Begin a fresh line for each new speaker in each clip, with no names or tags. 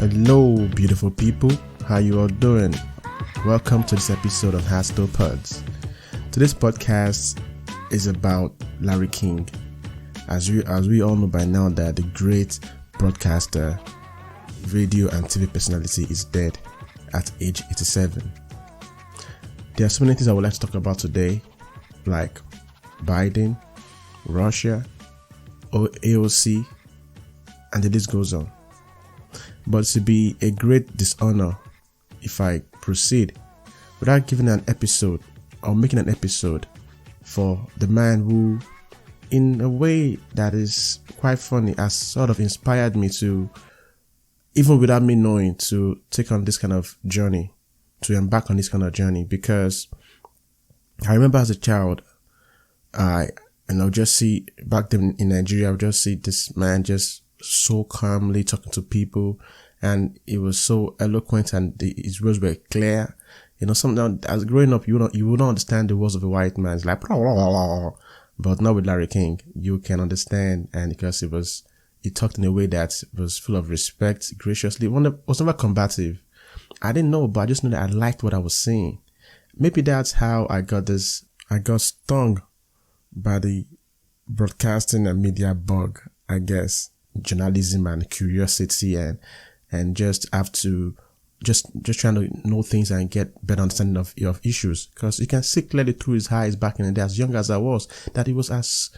Hello, beautiful people. How you all doing? Welcome to this episode of Hashtag. Today's podcast is about Larry King. As we all know by now that the great broadcaster, radio and TV personality is dead at age 87. There are so many things I would like to talk about today, like Biden, Russia, AOC, and the list goes on. But it would be a great dishonor if I proceed without giving an episode or making an episode for the man who, in a way that is quite funny, has sort of inspired me to, even without me knowing, to take on this kind of journey, to embark on this kind of journey. Because I remember as a child, I just see back then in Nigeria, I would just see this man just so calmly talking to people, and it was so eloquent, and his words were clear. Something as growing up, you would not understand the words of a white man. It's like, blah, blah, blah, blah. But not with Larry King. You can understand, and because he talked in a way that was full of respect, graciously. Was never combative. I didn't know, but I just knew that I liked what I was seeing. Maybe that's how I got this. I got stung by the broadcasting and media bug, I guess. Journalism and curiosity and just have to just trying to know things and get better understanding of issues, because you can see clearly through his eyes back in the day, as young as I was, that he was as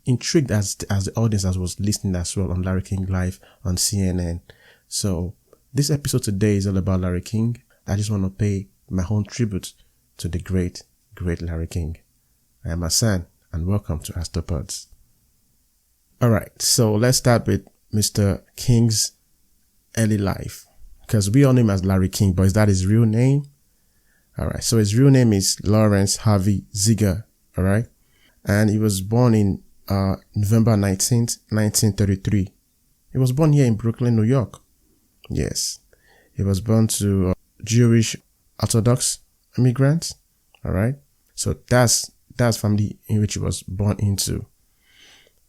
intrigued as the audience as was listening as well on Larry King Live on CNN. So this episode today is all about Larry King. I just want to pay my own tribute to the great Larry King. I am Hassan, and welcome to Astropods. Alright, so let's start with Mr. King's early life, because we all know him as Larry King, but is that his real name? Alright, so his real name is Lawrence Harvey Ziegler, alright? And he was born in November 19th, 1933. He was born here in Brooklyn, New York. Yes, he was born to Jewish Orthodox immigrants, alright? So that's family in which he was born into.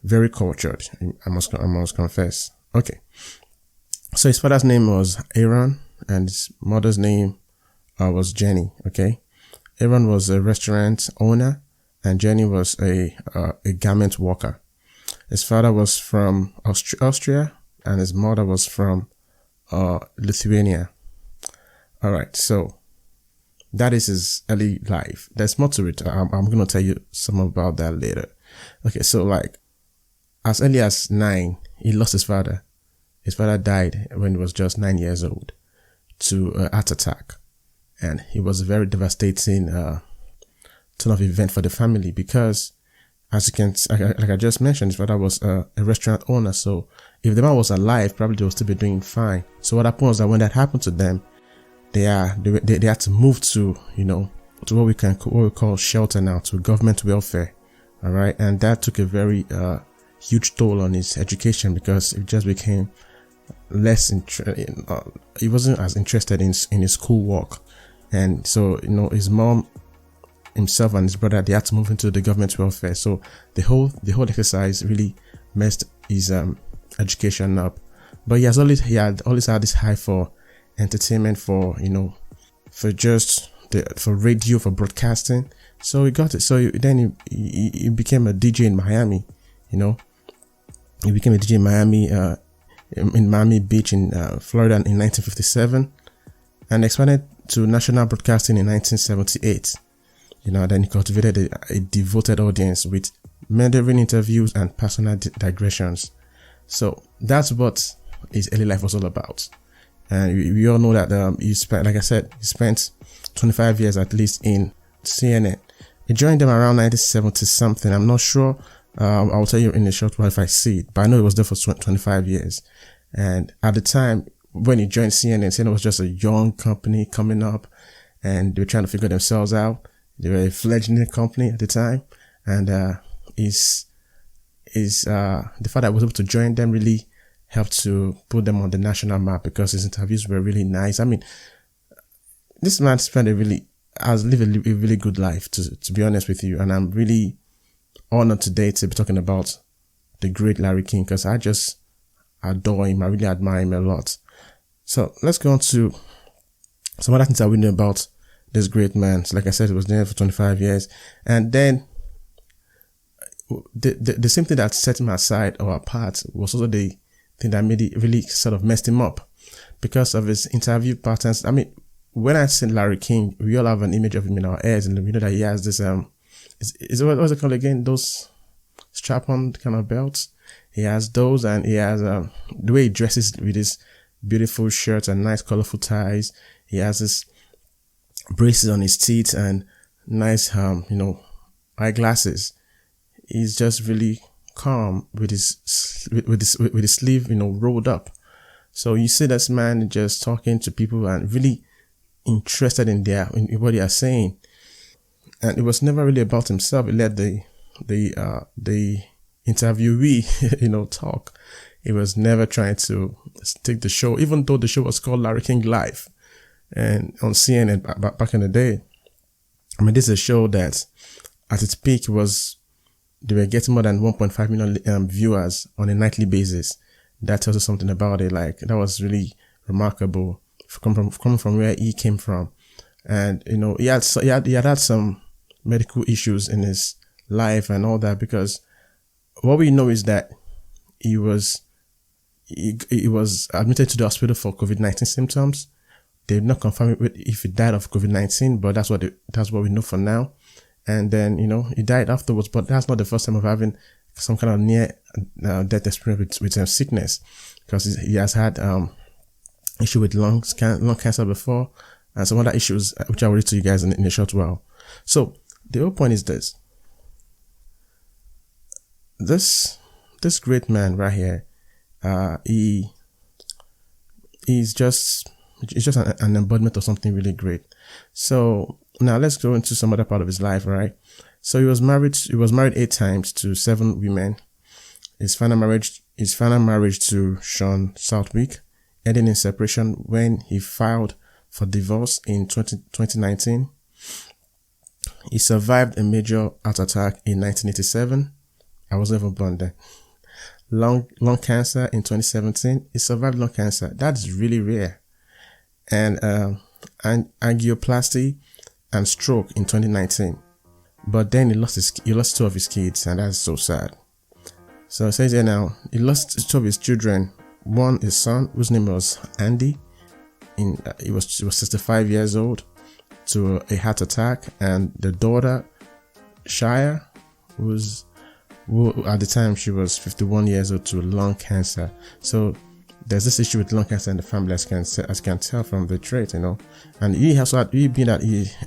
Very cultured, I must confess. Okay. So his father's name was Aaron and his mother's name was Jenny. Okay. Aaron was a restaurant owner and Jenny was a garment worker. His father was from Austria and his mother was from Lithuania. All right. So that is his early life. There's more to it. I'm going to tell you some about that later. Okay. So like, as early as 9, he lost his father. His father died when he was just 9 years old to a heart attack. And it was a very devastating turn of event for the family, because as you can, like I just mentioned, his father was a restaurant owner. So if the man was alive, probably they would still be doing fine. So what happened was that when that happened to them, they had to move to, to what we call shelter now, to government welfare. All right. And that took a very, huge toll on his education, because it just became less he wasn't as interested in his school work. And so his mom, himself and his brother, they had to move into the government welfare. So the whole exercise really messed his education up. But he had always had this high for entertainment, for for radio, for broadcasting. So he got it. So then he became a DJ in Miami. He became a DJ in Miami, in Miami Beach in Florida in 1957, and expanded to national broadcasting in 1978. Then he cultivated a devoted audience with meandering interviews and personal digressions. So that's what his early life was all about. And we all know that he spent 25 years at least in CNN. He joined them around 1970 something. I'm not sure. I'll tell you in a short while if I see it, but I know it was there for 25 years. And at the time when he joined CNN was just a young company coming up, and they were trying to figure themselves out. They were a fledgling company at the time, and the fact that I was able to join them really helped to put them on the national map, because his interviews were really nice. I mean, this man has lived a really good life, to be honest with you, and I'm really honored today to be talking about the great Larry King, because I just adore him. I really admire him a lot. So let's go on to some other things that we know about this great man. So like I said, he was there for 25 years. And then the same thing that set him aside or apart was also the thing that made it really sort of messed him up because of his interview patterns. I mean, when I see Larry King, we all have an image of him in our heads, and we know that he has this what's it called again? Those strap-on kind of belts. He has those, and he has the way he dresses with his beautiful shirts and nice colorful ties. He has this braces on his teeth and nice eyeglasses. He's just really calm with his sleeve rolled up. So you see this man just talking to people and really interested in what they are saying. And it was never really about himself. It let the interviewee talk. He was never trying to take the show, even though the show was called Larry King Live and on CNN back in the day. I mean, this is a show that at its peak they were getting more than 1.5 million viewers on a nightly basis. That tells you something about it. Like, that was really remarkable coming from where he came from. And, he had had some medical issues in his life and all that, because what we know is that he was admitted to the hospital for COVID-19 symptoms. They did not confirm if he died of COVID-19, but that's what we know for now. And then, he died afterwards, but that's not the first time of having some kind of near death experience with sickness, because he has had issue with lung cancer before, and some other issues which I will read to you guys in a short while. So the whole point is this great man right here, he's just an embodiment of something really great. So now let's go into some other part of his life, right? So he was married 8 times to 7 women. His final marriage to Sean Southwick ended in separation when he filed for divorce in 2019. He survived a major heart attack in 1987. I wasn't even born then. Lung cancer in 2017. He survived lung cancer. That's really rare. And angioplasty and stroke in 2019. But then he lost 2 of his kids, and that's so sad. So it says here now, he lost 2 of his children. One, his son, whose name was Andy. He was 65 years old to a heart attack, and the daughter, Shia, who at the time she was 51 years old, to lung cancer. So there's this issue with lung cancer in the family, as you can tell from the trait, And he had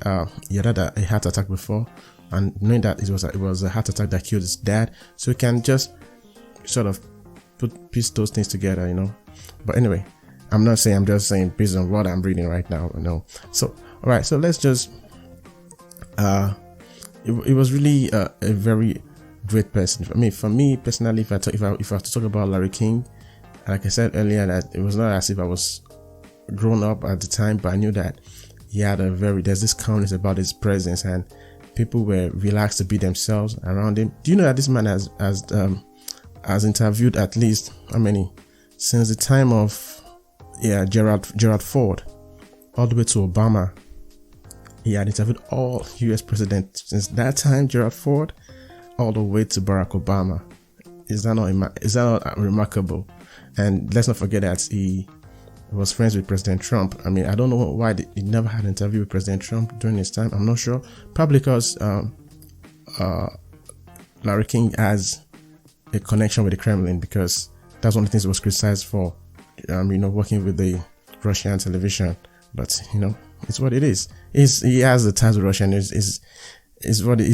a heart attack before, and knowing that it was a heart attack that killed his dad, so he can just sort of piece those things together, But anyway, I'm just saying based on what I'm reading right now, So all right, so let's just it was really a very great person. For me personally, if I have to talk about Larry King, like I said earlier, that it was not as if I was grown up at the time, but I knew that he had there's this calmness about his presence, and people were relaxed to be themselves around him. Do you know that this man has interviewed at least, how many? Since the time of Gerald Ford, all the way to Obama. He had interviewed all US presidents since that time, Gerald Ford, all the way to Barack Obama. Is that not remarkable? And let's not forget that he was friends with President Trump. I mean, I don't know why he never had an interview with President Trump during his time. I'm not sure. Probably because Larry King has a connection with the Kremlin, because that's one of the things he was criticized for, working with the Russian television. But, it's what it is. He has the ties with Russia, and it's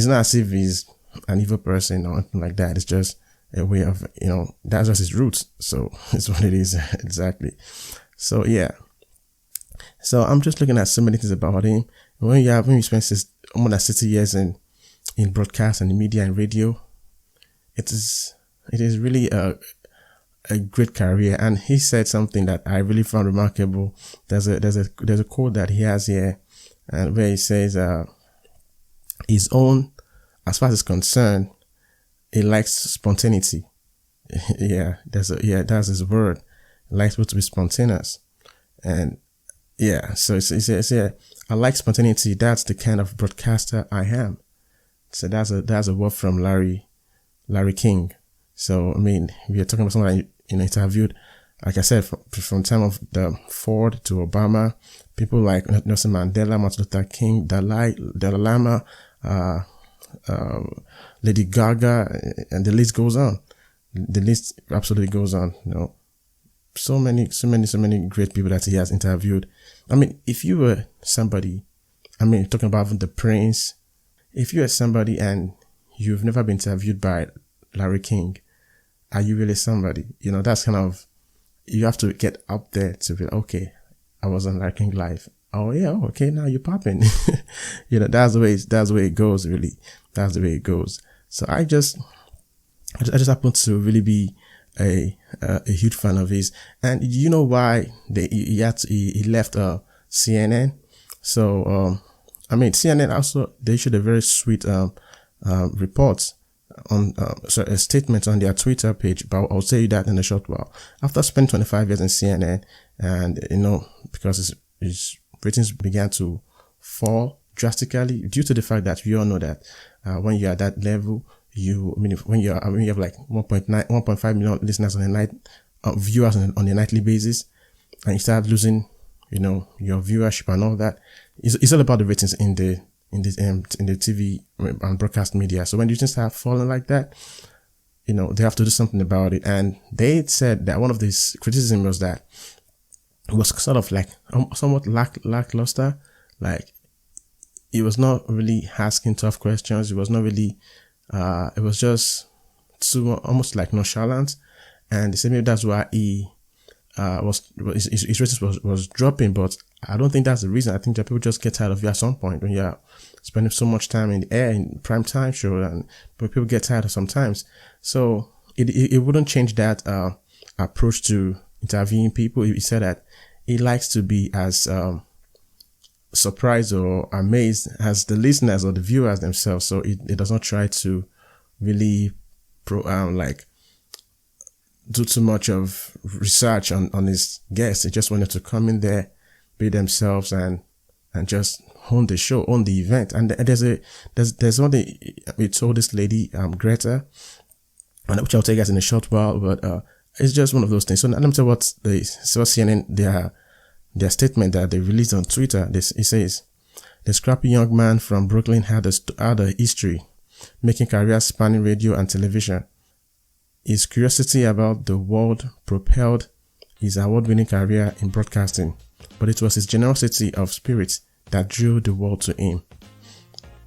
not as if he's an evil person or anything like that. It's just a way of, that's just his roots. So it's what it is. Exactly. So yeah. So I'm just looking at so many things about him. When you spend more than 60 years in broadcast and media and radio, it is really a great career. And he said something that I really found remarkable. There's a quote that he has here, and where he says, his own, as far as it's concerned, he likes spontaneity. that's his word. He likes people to be spontaneous. And yeah, so it's I like spontaneity. That's the kind of broadcaster I am. So that's a word from Larry King. So I mean, we are talking about someone that interviewed, like I said, from time of the Ford to Obama, people like Nelson Mandela, Martin Luther King, Dalai Lama, Lady Gaga, and the list goes on. The list absolutely goes on. So many great people that he has interviewed. I mean, if you were somebody, I mean, talking about the Prince, if you are somebody and you've never been interviewed by Larry King, are you really somebody? That's kind of, you have to get up there to be, okay, I was on Larry King Live. Oh yeah, okay, now you're popping. That's the way it goes, really. That's the way it goes. So I just happen to really be a huge fan of his. And you know why he left CNN? So I mean, CNN also, they issued a very sweet report on a statement on their Twitter page, but I'll tell you that in a short while. After spending 25 years in CNN, and because his ratings began to fall drastically due to the fact that we all know that when you're at that level, when you have like 1.5 million listeners on a night, viewers on a nightly basis, and you start losing, your viewership and all that. It's all about the ratings in the TV and broadcast media. So when you just start falling like that, they have to do something about it. And they said that one of these criticism was that it was sort of like somewhat lackluster. Like, it was not really asking tough questions. It was not really, it was just almost like nonchalant. And they said maybe that's why his ratings was dropping, but I don't think that's the reason. I think that people just get tired of you at some point when you're spending so much time in the air in prime time show, and people get tired of sometimes. So it wouldn't change that approach to interviewing people. He said that he likes to be as surprised or amazed as the listeners or the viewers themselves. So it does not try to really do too much of research on his guests. He just wanted to come in there, be themselves, and just own the show, own the event. And there's one thing we told this lady, Greta, and which I'll tell you guys in a short while, but it's just one of those things. So let me tell you what CNN, their statement that they released on Twitter. It says, the scrappy young man from Brooklyn had a history, making careers spanning radio and television. His curiosity about the world propelled his award-winning career in broadcasting, but it was his generosity of spirit that drew the world to him.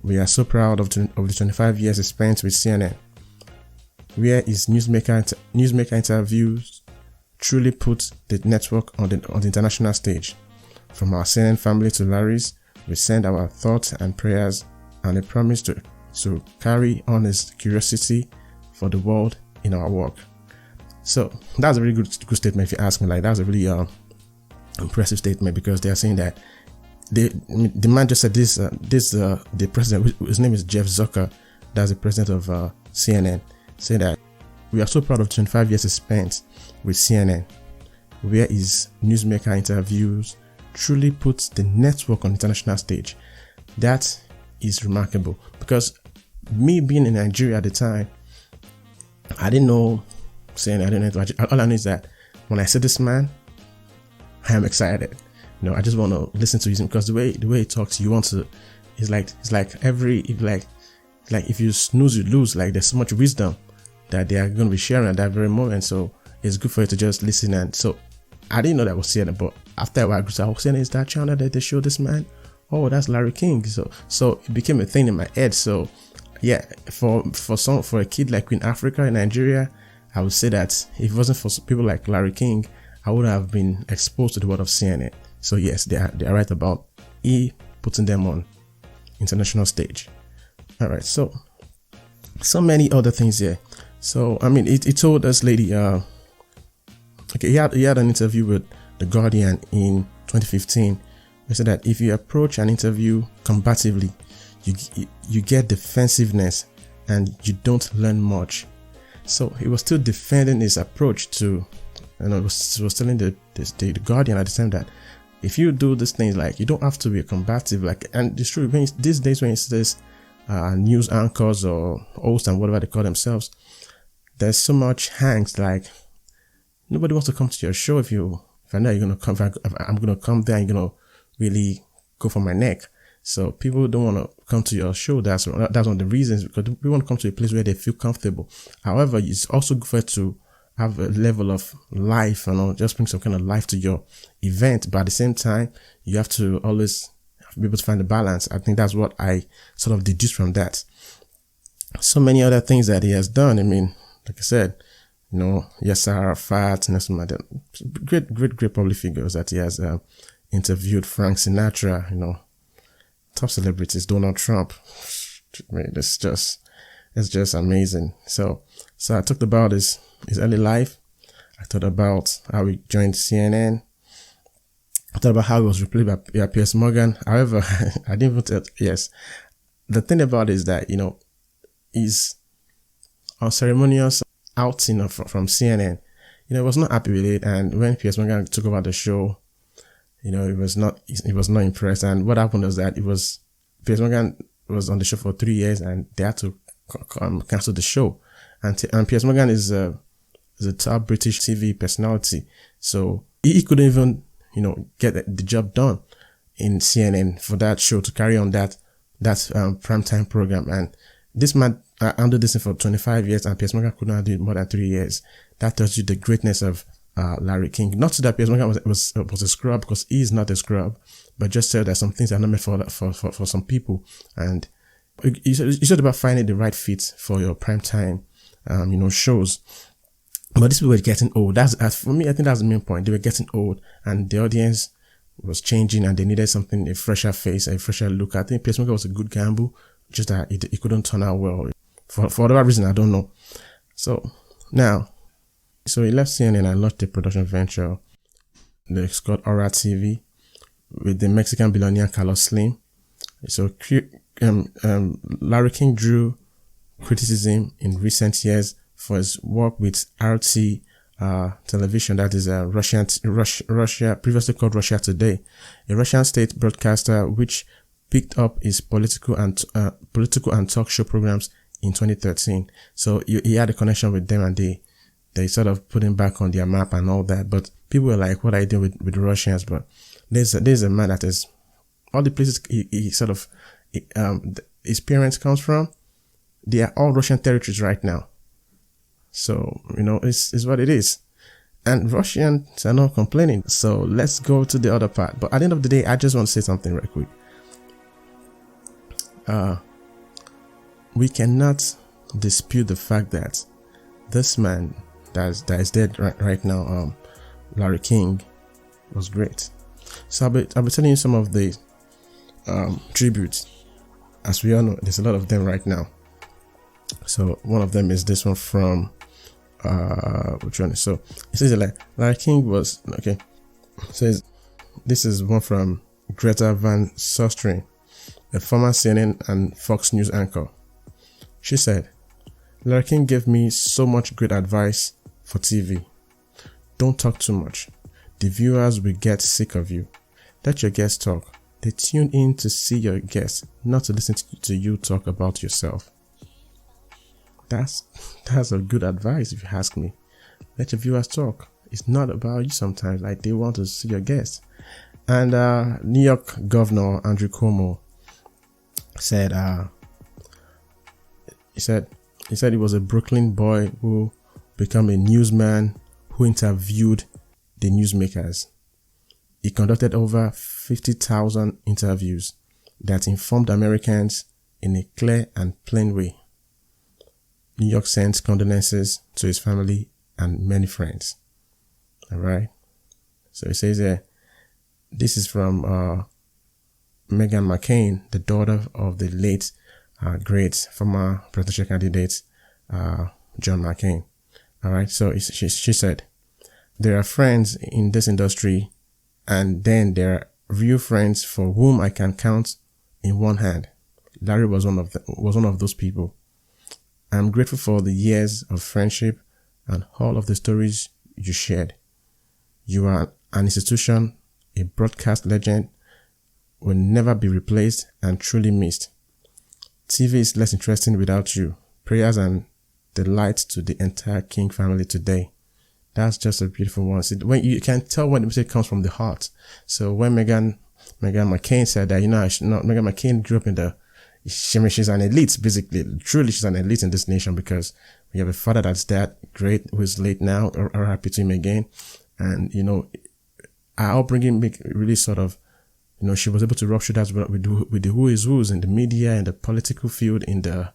We are so proud of the 25 years he spent with CNN, where his newsmaker interviews truly put the network on the international stage. From our CNN family to Larry's, we send our thoughts and prayers and a promise to carry on his curiosity for the world in our work. So that's a really good statement if you ask me. Like, that's a really impressive statement, because they are saying that the man just said this. The president, his name is Jeff Zucker, that's the president of CNN, said that we are so proud of 25 years he spent with CNN, where his newsmaker interviews truly puts the network on the international stage. That is remarkable, because me being in Nigeria at the time, I didn't know CNN. I didn't know. All I know is that when I see this man, I am excited. I just want to listen to him, because the way he talks, you want to. It's like if you snooze, you lose. Like, there's so much wisdom that they are going to be sharing at that very moment. So it's good for you to just listen. And so I didn't know that was CNN, but after a while, I was saying, is that channel that they show this man? Oh, that's Larry King. So it became a thing in my head. So yeah, for a kid like in Africa, in Nigeria, I would say that if it wasn't for people like Larry King, I would have been exposed to the world of CNN. So yes, they are right about putting them on international stage. All right, so many other things here. So I mean, he told this lady, he had an interview with The Guardian in 2015. He said that if you approach an interview combatively, you get defensiveness and you don't learn much. So he was still defending his approach to, was telling the Guardian at the time that if you do these things, like, you don't have to be combative. Like, and it's true, these days when it's this news anchors or hosts and whatever they call themselves, there's so much angst. Like, nobody wants to come to your show if I know you're gonna come. If I'm gonna come there, and you're gonna really go for my neck. So people don't want to come to your show. That's one of the reasons, because we want to come to a place where they feel comfortable. However, it's also good to have a level of life, just bring some kind of life to your event. But at the same time, you have to always be able to find the balance. I think that's what I sort of deduced from that. So many other things that he has done. I mean, like I said, Yasser Arafat, and some other great public figures that he has interviewed. Frank Sinatra, top celebrities, Donald Trump. I mean, it's just amazing. So I talked about his early life. I thought about how he joined CNN. I thought about how he was replaced by Piers Morgan. However, I didn't even tell. Yes, the thing about it is that he's unceremonious outing from CNN. Was not happy with it, and when Piers Morgan took over the show, he was not impressed. And what happened was that Piers Morgan was on the show for 3 years, and they had to cancel the show. And Piers Morgan is a top British TV personality, so he couldn't even get the job done in CNN for that show to carry on that primetime program. And this man handled this for 25 years, and Piers Morgan could not do it more than 3 years. That tells you the greatness of Larry King. Not that Piers Morgan was a scrub, because he is not a scrub, but just said that some things are not meant for some people. And it's just about finding the right fit for your primetime shows. But these people were getting old. That's for me, I think that's the main point. They were getting old, and the audience was changing, and they needed a fresher face, a fresher look. I think Piers Morgan was a good gamble, just that it couldn't turn out well. For whatever reason, I don't know. So he left CNN and launched a production venture, it's called Aura TV, with the Mexican billionaire Carlos Slim. So Larry King drew criticism in recent years for his work with RT television, that is Russia, previously called Russia Today, a Russian state broadcaster which picked up his political and talk show programs in 2013. So he had a connection with them, and they sort of put him back on their map and all that. But people were like, what are you doing with the Russians? But there's a man that is, all the places he sort of, his parents comes from, they are all Russian territories right now. So, it's what it is. And Russians are not complaining. So let's go to the other part. But at the end of the day, I just want to say something real quick. We cannot dispute the fact that this man that is dead right now, Larry King, was great. So I'll be telling you some of the tributes. As we all know, there's a lot of them right now. So one of them is this one from which one? So it says like Larry King was okay. So this is one from Greta Van Susteren, a former CNN and Fox News anchor. She said, Larry King gave me so much great advice for TV. Don't talk too much. The viewers will get sick of you. Let your guests talk. They tune in to see your guests, not to listen to you talk about yourself. That's a good advice if you ask me. Let your viewers talk. It's not about you sometimes. Like, they want to see your guests. And New York Governor Andrew Cuomo said he said he was a Brooklyn boy who became a newsman who interviewed the newsmakers. He conducted over 50,000 interviews that informed Americans in a clear and plain way. New York sends condolences to his family and many friends. All right. So it says here, this is from Meghan McCain, the daughter of the late great former presidential candidate John McCain. All right. So she said, there are friends in this industry, and then there are real friends for whom I can count in one hand. Larry was one of those people. I'm grateful for the years of friendship and all of the stories you shared. You are an institution, a broadcast legend, will never be replaced and truly missed. TV is less interesting without you. Prayers and delight to the entire King family today. That's just a beautiful one. See, when you can tell when the music comes from the heart. So when Meghan McCain said that, Meghan McCain grew up in she's an elite, basically. Truly, she's an elite in this nation, because we have a father that's that great, who is late now, or happy to him again. And, our upbringing really sort of, she was able to rub shoulders with the who is who's in the media, in the political field, in the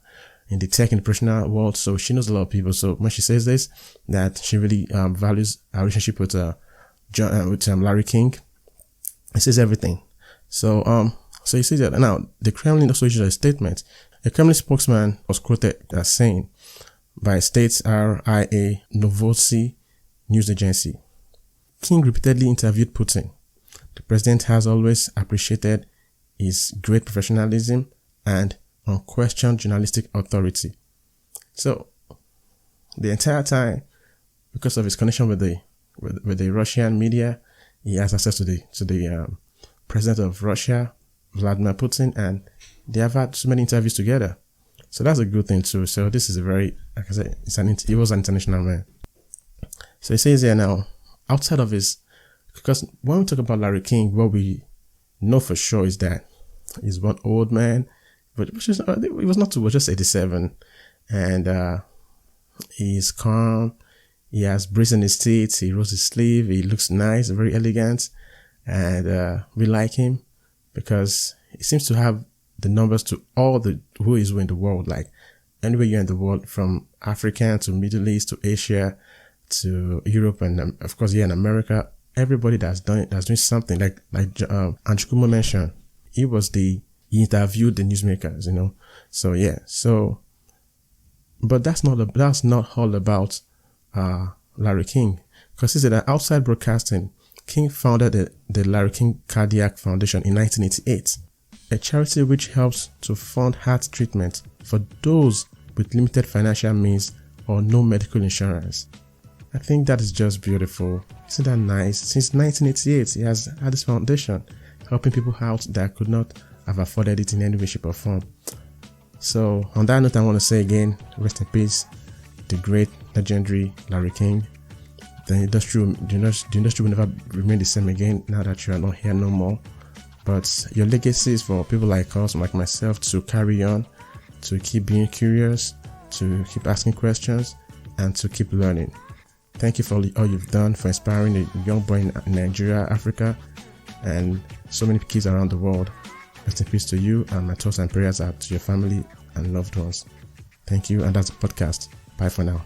tech and professional world. So she knows a lot of people. So when she says this, that she really values our relationship with Larry King, it says everything. So you see that now the Kremlin also issued a statement. A Kremlin spokesman was quoted as saying by State RIA Novosti news agency, King repeatedly interviewed Putin. The president has always appreciated his great professionalism and unquestioned journalistic authority. So the entire time, because of his connection with the Russian media, he has access to the president of Russia, Vladimir Putin, and they have had so many interviews together. So that's a good thing too. So this is a very, like I said, he was an international man. So he says here now, outside of his, because when we talk about Larry King, what we know for sure is that he's one old man, but he was not too, was just 87, and he's calm. He has breeze in his teeth. He rolls his sleeve. He looks nice, very elegant, and we like him because he seems to have the numbers to all the who is who in the world. Like anywhere you're in the world, from Africa to Middle East to Asia to Europe, and of course here in America, everybody that's doing something. Like Andrew Cuomo mentioned, he interviewed the newsmakers, So yeah, but that's not all about Larry King, because he said that outside broadcasting, King founded the Larry King Cardiac Foundation in 1988, a charity which helps to fund heart treatment for those with limited financial means or no medical insurance. I think that is just beautiful. Isn't that nice? Since 1988, he has had this foundation helping people out that could not have afforded it in any way, shape, or form. So on that note, I want to say again, rest in peace, the great, legendary Larry King. The industry will never remain the same again now that you are not here no more. But your legacy is for people like us, like myself, to carry on, to keep being curious, to keep asking questions, and to keep learning. Thank you for all you've done for inspiring a young boy in Nigeria, Africa, and so many kids around the world. Rest in peace to you, and my thoughts and prayers are to your family and loved ones. Thank you, and that's the podcast. Bye for now.